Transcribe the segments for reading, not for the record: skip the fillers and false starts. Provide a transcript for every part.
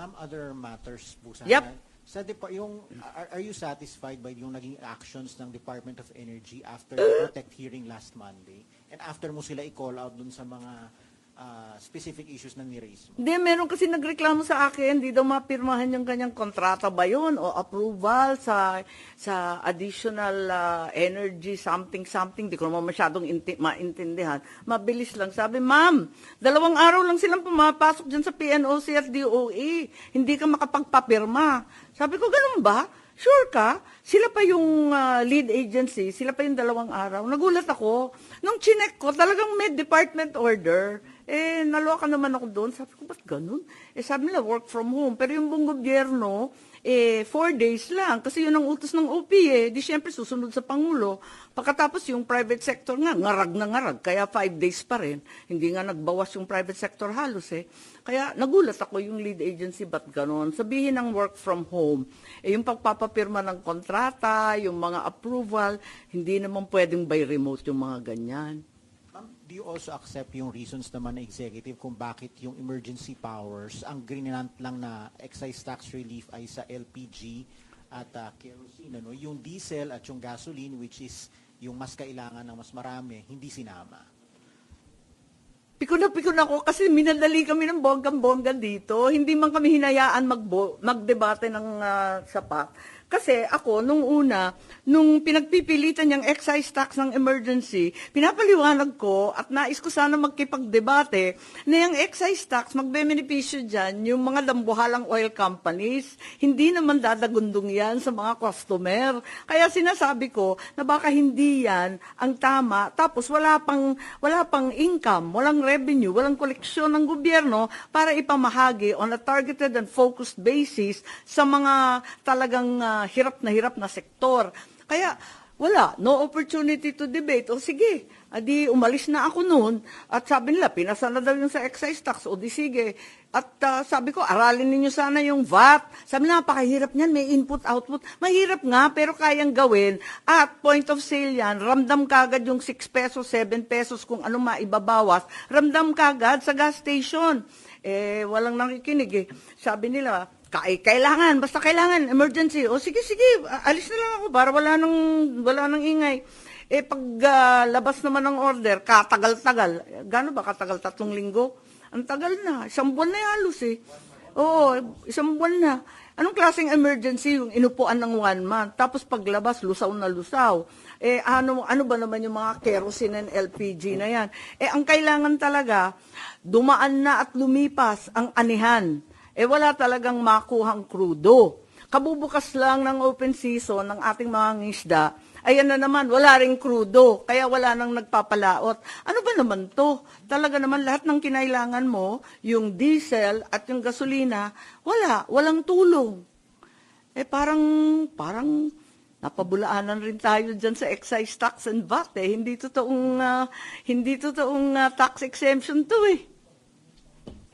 Ma'am, other matters po sana. Yep. Are you satisfied by yung naging actions ng Department of Energy after the Protect hearing last Monday? And after mo sila i-call out dun sa mga specific issues na ni-raise mo? Hindi, meron kasi nagreklamo sa akin, hindi daw mapirmahan yung kanyang kontrata ba yun o approval sa additional energy something, di ko naman masyadong maintindihan. Mabilis lang. Sabi, ma'am, 2 araw lang silang pumapasok dyan sa PNOC at DOE. Hindi ka makapagpapirma. Sabi ko, ganun ba? Sure ka? Sila pa yung lead agency, sila pa yung 2 araw. Nagulat ako. Nung chinek ko, talagang may department order. Naloka naman ako doon. Sabi ko, ba't ganun? Sabi nila, work from home. Pero yung buong gobyerno, 4 days lang. Kasi yun ang utos ng OP Di syempre, susunod sa Pangulo. Pagkatapos yung private sector nga, ngarag na ngarag. Kaya 5 days pa rin. Hindi nga nagbawas yung private sector halos Kaya nagulat ako yung lead agency, ba't ganun? Sabihin ng work from home. Yung pagpapapirma ng kontrata, yung mga approval, hindi naman pwedeng by remote yung mga ganyan. Do you also accept yung reasons naman na executive kung bakit yung emergency powers, ang grinant lang na excise tax relief ay sa LPG at kerosene, yung diesel at yung gasoline, which is yung mas kailangan ng mas marami, hindi sinama? Pikon na ako kasi minadali kami ng bonggang-bongga dito. Hindi man kami hinayaan magdebate ng sapat. Kasi ako, nung pinagpipilitan niyang excise tax ng emergency, pinapaliwanag ko at nais ko sana magkipagdebate na yung excise tax, magbe-benepisyo dyan yung mga dambuhalang oil companies. Hindi naman dadagundong yan sa mga customer. Kaya sinasabi ko na baka hindi yan ang tama. Tapos wala pang income, walang revenue, walang koleksyon ng gobyerno para ipamahagi on a targeted and focused basis sa mga talagang hirap na sektor. Kaya wala, no opportunity to debate. O sige, adi umalis na ako noon at sabi nila, pinasa na daw yung sa excise tax. O di sige. At sabi ko, aralin ninyo sana yung VAT. Sabi na, napakahirap niyan, may input-output. Mahirap nga, pero kayang gawin. At point of sale yan, ramdam kagad yung 6 pesos, 7 pesos, kung ano maibabawas. Ramdam kagad sa gas station. Walang nakikinig Sabi nila, basta kailangan, emergency. O sige, alis na lang ako para wala nang ingay. Pag labas naman ng order, katagal-tagal. Gano'n ba katagal? 3 linggo? Ang tagal na. 1 buwan na halos Oo, 1 buwan na. Anong klaseng emergency? Yung inupuan ng 1 month. Tapos paglabas, lusaw na lusaw. Ano ba naman yung mga kerosene and LPG na yan? Ang kailangan talaga, dumaan na at lumipas ang anihan. Wala talagang makuhang krudo. Kabubukas lang ng open season ng ating mga ngisda, ayan na naman, wala ring krudo, kaya wala nang nagpapalaot. Ano ba naman to? Talaga naman lahat ng kinailangan mo, yung diesel at yung gasolina, walang tulong. Parang napabulaanan rin tayo dyan sa excise tax and VAT Hindi totoong tax exemption to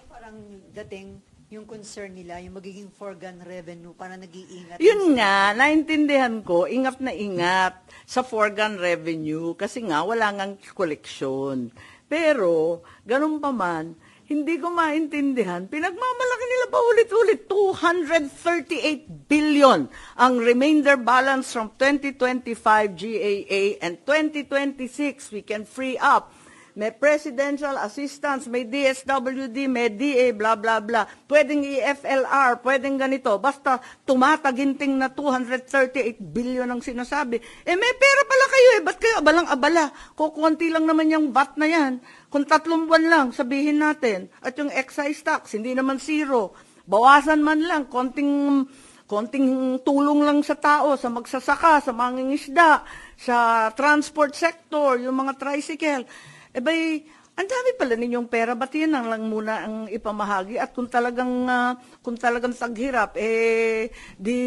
Parang dating yung concern nila, yung magiging foregone revenue, para nag-iingat. Yun nga, naintindihan ko, ingat na ingat sa foregone revenue kasi nga wala ngang koleksyon. Pero, ganun pa man, hindi ko maintindihan, pinagmamalaki nila pa ulit-ulit, 238 billion ang remainder balance from 2025 GAA and 2026 we can free up. May presidential assistance, may DSWD, may DA, blah, blah, blah. Pwedeng EFLR, pwedeng ganito. Basta tumataginting na 238 billion ang sinasabi. May pera pala kayo Ba't kayo abalang-abala? Kukunti lang naman yung VAT na yan. Kung 3 buwan lang, sabihin natin. At yung excise tax, hindi naman zero. Bawasan man lang, konting tulong lang sa tao, sa magsasaka, sa mangingisda, sa transport sector, yung mga tricycle. Ang dami pala ninyong pera, ba't yan lang muna ang ipamahagi? At kung talagang taghirap, di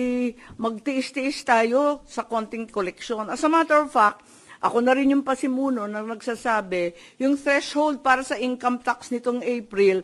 magtiis-tiis tayo sa konting koleksyon. As a matter of fact, ako na rin yung pasimuno na nagsasabi, yung threshold para sa income tax nitong April,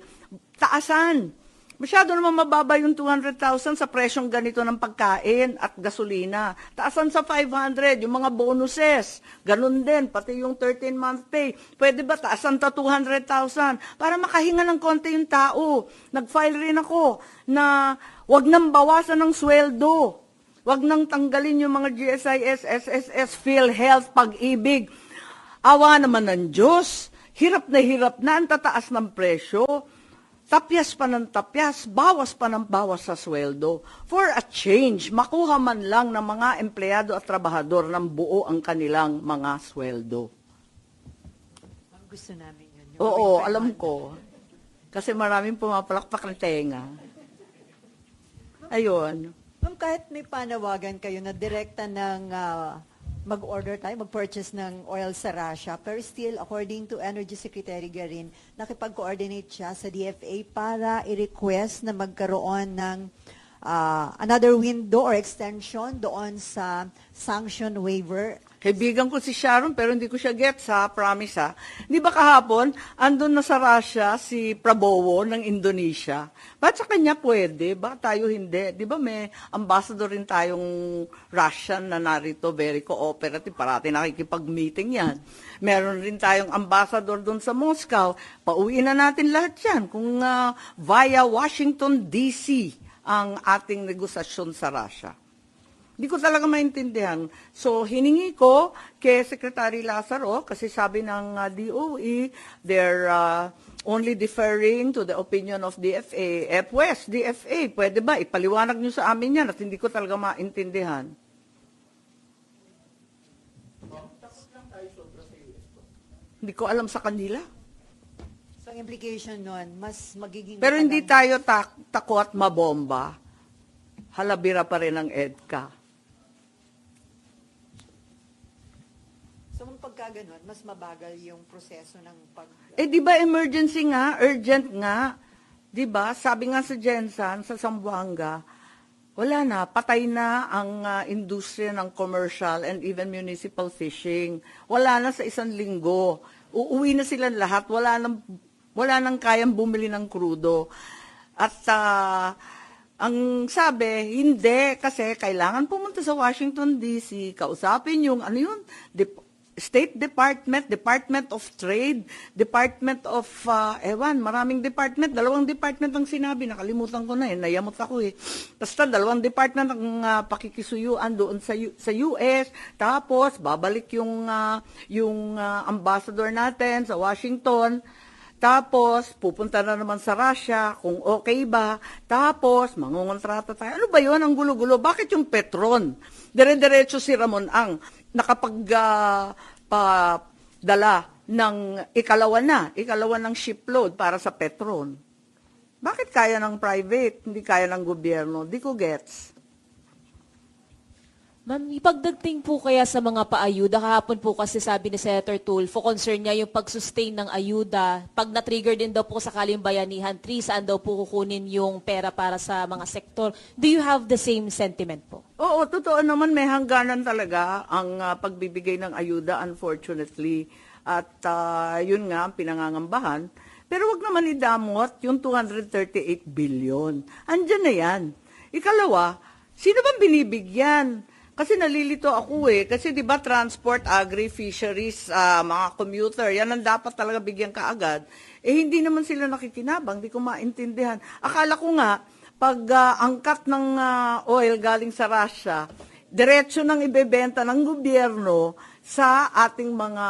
taasan. Masyado naman mababa yung 200,000 sa presyong ganito ng pagkain at gasolina. Taasan sa 500, yung mga bonuses. Ganun din, pati yung 13-month pay. Pwede ba taasan ta 200,000 para makahinga ng konti yung tao? Nag-file rin ako na wag nang bawasan ng sweldo. Wag nang tanggalin yung mga GSIS, SSS, PhilHealth, Pag-ibig. Awa naman ng Diyos. Hirap na ang tataas ng presyo. Tapyas pa ng tapyas, bawas pa ng bawas sa sweldo. For a change, makuha man lang ng mga empleyado at trabahador ng buo ang kanilang mga sweldo. Ang gusto namin yun. Yung Oo, 500. alam ko. Kasi maraming pumapalakpak ng tenga. Ayun. Ma'am, kahit may panawagan kayo na direkta ng mag-order tayo, mag-purchase ng oil sa Russia, pero still, according to Energy Secretary Garin, nakipag-coordinate siya sa DFA para i-request na magkaroon ng another window or extension doon sa sanction waiver. Kaibigan ko si Sharon pero hindi ko siya gets ha, promise ha. Di ba kahapon, andun na sa Russia si Prabowo ng Indonesia? Ba't sa kanya pwede? Bakit tayo hindi? Di ba may ambassador rin tayong Russian na narito, very cooperative, parati nakikipag-meeting yan. Meron rin tayong ambassador doon sa Moscow. Pauwiin na natin lahat yan kung via Washington, D.C. ang ating negosasyon sa Russia. Hindi ko talaga maintindihan. So, hiningi ko kay Secretary Lazaro, kasi sabi ng DOE, they're only deferring to the opinion of DFA. Pwes, DFA, pwede ba? Ipaliwanag nyo sa amin yan at hindi ko talaga maintindihan. Hindi ko alam sa kanila. So, ang implication nun, mas magiging... Pero hindi tayo takot mabomba. Halabira pa rin ang EDCA. So, pagka ganun, mas mabagal yung proseso ng pag... Di ba emergency nga, urgent nga? Di ba? Sabi nga sa Jensan, sa Zamboanga, wala na, patay na ang industriya ng commercial and even municipal fishing. Wala na sa 1 linggo. Uuwi na sila lahat, wala nang kayang bumili ng krudo. At ang sabi, hindi, kasi kailangan pumunta sa Washington, D.C., kausapin yung, State Department, Department of Trade, Department of, maraming department, 2 department ang sinabi, nakalimutan ko na nayamot ako Basta 2 department ang pakikisuyuan doon sa US, tapos babalik yung ambassador natin sa Washington, tapos pupunta na naman sa Russia kung okay ba, tapos mangungontrata tayo. Ano ba yun? Ang gulo-gulo. Bakit yung Petron? Dire-diretso si Ramon Ang nakapagdala ng ikalawa ng shipload para sa Petron. Bakit kaya ng private, hindi kaya ng gobyerno? Di ko gets. Ma'am, ipagdating po kaya sa mga paayuda, kahapon po kasi sabi ni Senator Tulfo, concern niya yung pag-sustain ng ayuda. Pag na-trigger din daw po sakaling bayanihan, saan daw po kukunin yung pera para sa mga sektor. Do you have the same sentiment po? Oo, totoo naman, may hangganan talaga ang pagbibigay ng ayuda, unfortunately. At yun nga, ang pinangangambahan. Pero wag naman idamot yung 238 billion. Andyan na yan. Ikalawa, sino bang binibigyan? Kasi nalilito ako kasi 'di ba transport, agri, fisheries, mga commuter, yan ang dapat talaga bigyan kaagad. Hindi naman sila nakikinabang, di ko maintindihan. Akala ko nga pag angkat ng oil galing sa Russia, diretso nang ibebenta ng gobyerno sa ating mga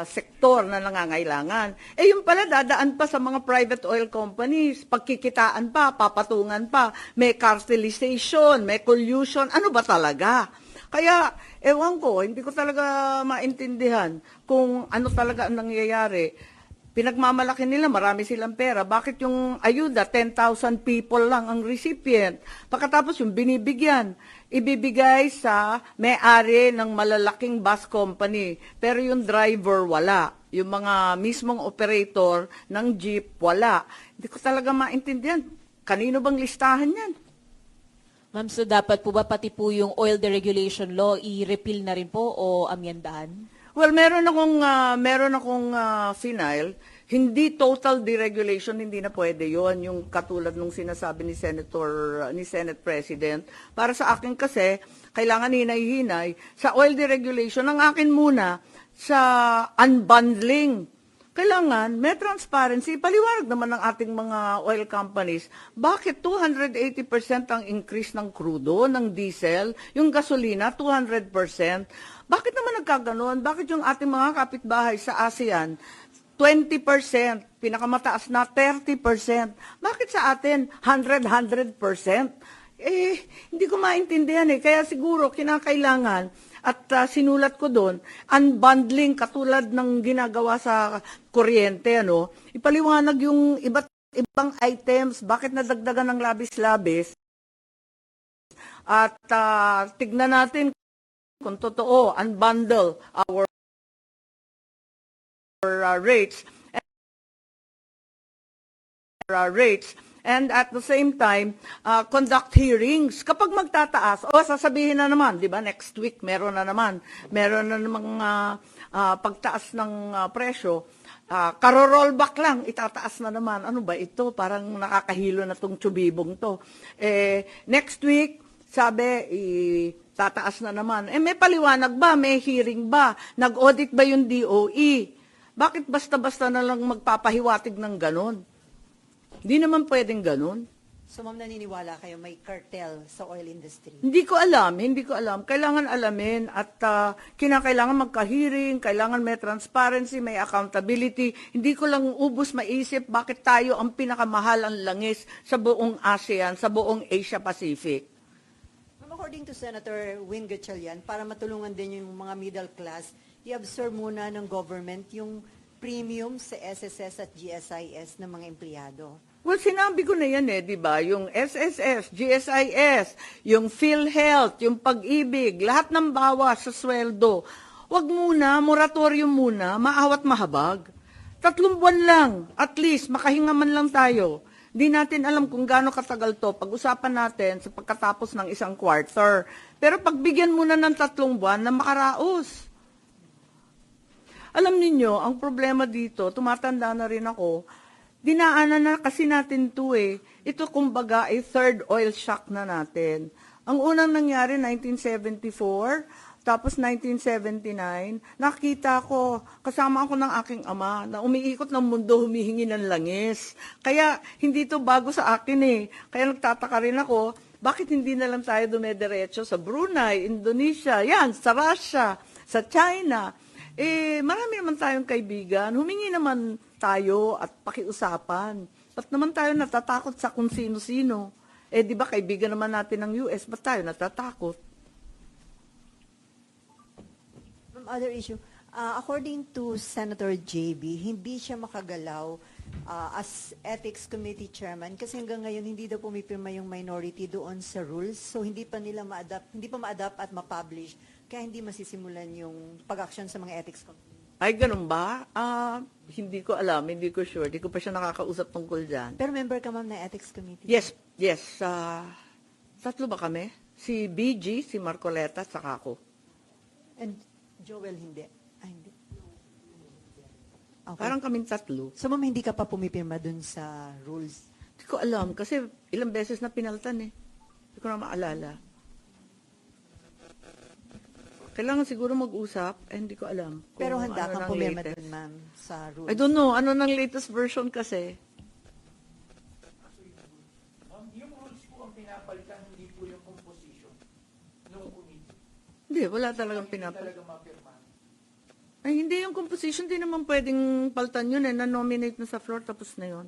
sektor na nangangailangan. Yung pala, dadaan pa sa mga private oil companies, pagkikitaan pa, papatungan pa, may cartelization, may collusion, ano ba talaga? Kaya, ewan ko, hindi ko talaga maintindihan kung ano talaga ang nangyayari. Pinagmamalaki nila, marami silang pera. Bakit yung ayuda, 10,000 people lang ang recipient? Pagkatapos yung binibigyan, ibibigay sa may-ari ng malalaking bus company. Pero yung driver, wala. Yung mga mismong operator ng jeep, wala. Hindi ko talaga maintindihan. Kanino bang listahan yan? Ma'am, so dapat po ba pati po yung oil deregulation law i-repeal na rin po o amyendahan? Well, meron akong final Hindi total deregulation, hindi na pwede yon, yung katulad nung sinasabi ni Senate President. Para sa akin kasi, kailangan hinay-hinay. Sa oil deregulation, ang akin muna, sa unbundling. Kailangan may transparency. Paliwanag naman ng ating mga oil companies, bakit 280% ang increase ng crudo, ng diesel, yung gasolina, 200%? Bakit naman nagkaganon? Bakit yung ating mga kapitbahay sa ASEAN, 20%, pinakamataas na 30%. Bakit sa atin 100%? Hindi ko maintindihan eh. Kaya siguro kinakailangan at sinulat ko doon, unbundling katulad ng ginagawa sa kuryente, ano? Ipaliwanag yung ibang items, bakit nadagdagan ng labis-labis. At tignan natin kung totoo, unbundle our rates and at the same time conduct hearings. Kapag magtataas, sasabihin na naman, 'di ba, next week meron na namang pagtaas ng presyo. Karo-rollback lang, itataas na naman. Ano ba ito? Parang nakakahilo na tong tsubibong to. Next week, sabi, tataas na naman. May paliwanag ba? May hearing ba? Nag-audit ba yung DOE? Bakit basta-basta na lang magpapahiwatig ng ganon? Hindi naman pwedeng ganon. So ma'am, naniniwala kayo may cartel sa oil industry? Hindi ko alam. Kailangan alamin at kinakailangan magka-hearing, kailangan may transparency, may accountability. Hindi ko lang ubos maisip bakit tayo ang pinakamahal ang langis sa buong ASEAN, sa buong Asia Pacific. According to Senator Win Gatchalian, para matulungan din yung mga middle class, i-absorb muna ng government yung premium sa SSS at GSIS ng mga empleyado. Well, sinabi ko na yan di ba? Yung SSS, GSIS, yung PhilHealth, yung Pag-ibig, lahat ng bawas sa sweldo. Wag muna, moratorium muna, maawat mahabag. 3 buwan lang, at least, makahinga man lang tayo. Di natin alam kung gaano katagal to. Pag-usapan natin sa pagkatapos ng 1 quarter. Pero pagbigyan muna ng 3 buwan na makaraos. Alam ninyo, ang problema dito, tumatanda na rin ako, dinaanan na kasi natin to eh. Ito kumbaga ay third oil shock na natin. Ang unang nangyari, 1974, tapos 1979, nakita ko, kasama ako ng aking ama, na umiikot ng mundo, humihingi ng langis. Kaya hindi to bago sa akin eh. Kaya nagtataka rin ako, bakit hindi na lang tayo dumediretso sa Brunei, Indonesia, yan, sa Russia, sa China. Marami naman tayong kaibigan, humingi naman tayo at pakiusapan. Ba't naman tayo natatakot sa kung sino-sino? Di ba kaibigan naman natin ng US, ba't tayo natatakot? Other issue, according to Senator JB, hindi siya makagalaw as Ethics Committee Chairman kasi hanggang ngayon hindi daw pumipirma yung minority doon sa rules, so hindi pa ma-adapt at ma-publish, kaya hindi masisimulan yung pag-action sa mga Ethics Committee. Ay, ganun ba? Hindi ko alam, hindi ko sure. Hindi ko pa siya nakakausap tungkol dyan. Pero member ka ma'am na Ethics Committee? Yes. 3 ba kami? Si BG, si Marcoleta, saka ako. And Joel hindi? Hindi. Okay. Parang kaming 3. So ma'am, hindi ka pa pumipirma dun sa rules? Hindi ko alam, kasi ilang beses na pinaltan eh. Hindi ko na maalala. Kailangan siguro mag-usap, hindi ko alam. Pero handa kang pumirma latest. dun ma'am sa rules? I don't know, ano ng latest version kasi? Yung rules po ang pinapalitan, hindi po yung composition ng committee. Hindi, wala talagang pinapalitan. Talaga mapirma. Ay, hindi yung composition, hindi naman pwedeng paltan yun na-nominate na sa floor, tapos na yun.